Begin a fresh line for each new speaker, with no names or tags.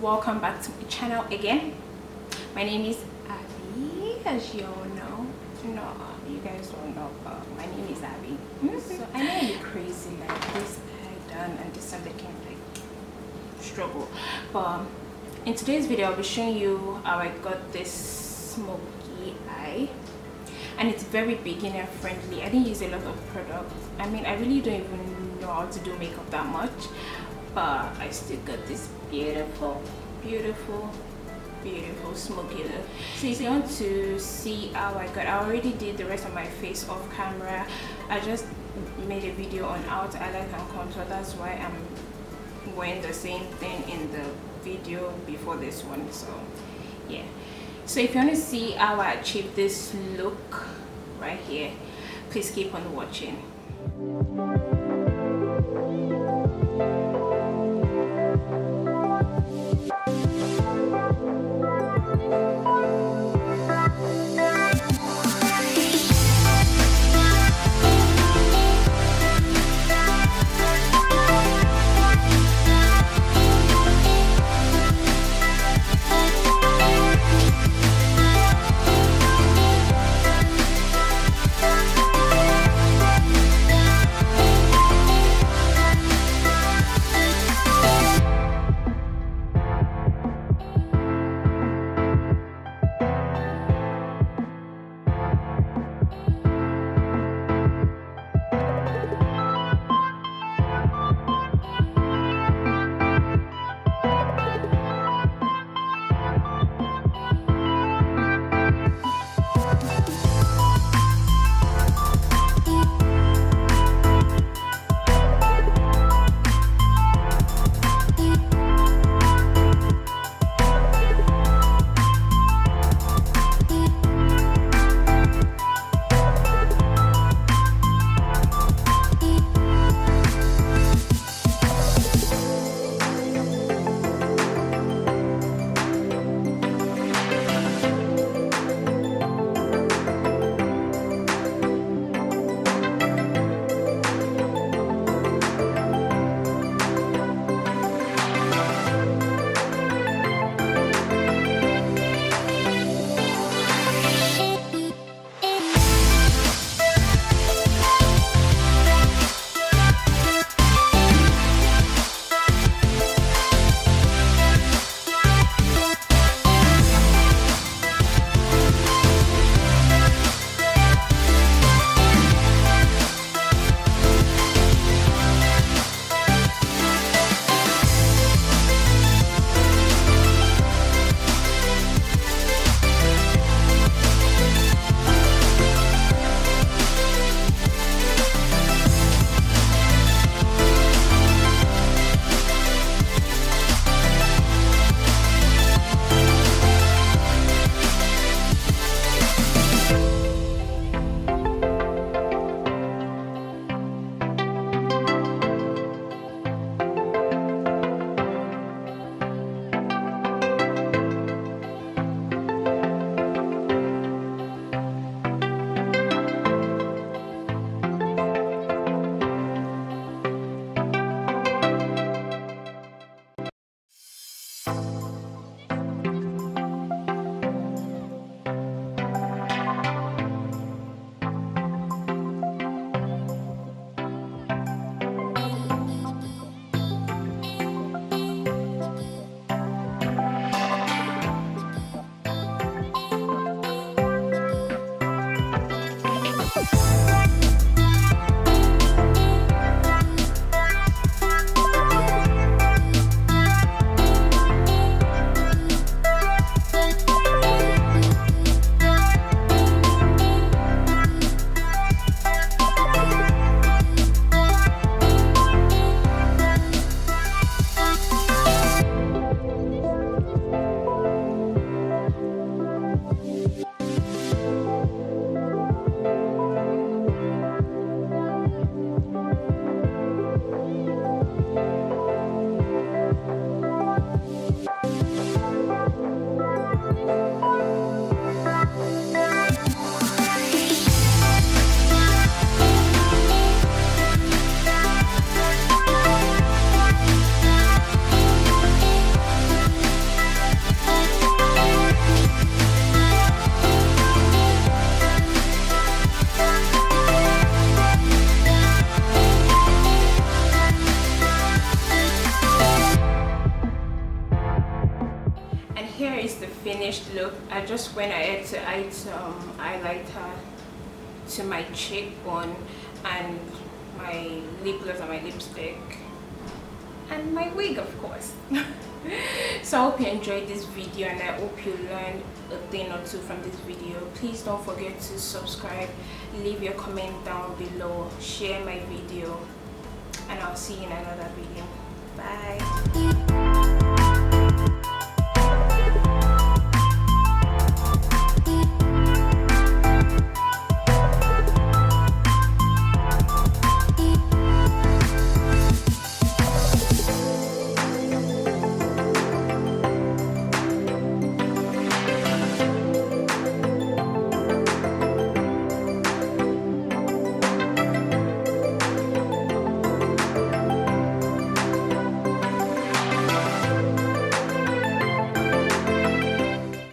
welcome back to my channel again. My name is Abby, as you all know. No, you guys don't know, but my name is Abby. So I know I'm crazy, like this I done and this Sunday came like struggle, but in today's video I'll be showing you how I got this smoky eye, and it's very beginner friendly. I didn't use a lot of product. I mean, I really don't even know how to do makeup that much, but I still got this beautiful smoky look. So if you want to see how I already did the rest of my face off camera. I just made a video on how to highlight and contour. That's why I'm wearing the same thing in the video before this one. So yeah, so if you want to see how I achieved this look right here, please keep on watching. here is the finished look. I just went ahead to add some highlighter to my cheekbone and my lip gloss and my lipstick and my wig, of course. So I hope you enjoyed this video and I hope you learned a thing or two from this video. Please don't forget to subscribe, leave your comment down below, share my video, and I'll see you in another video. Bye.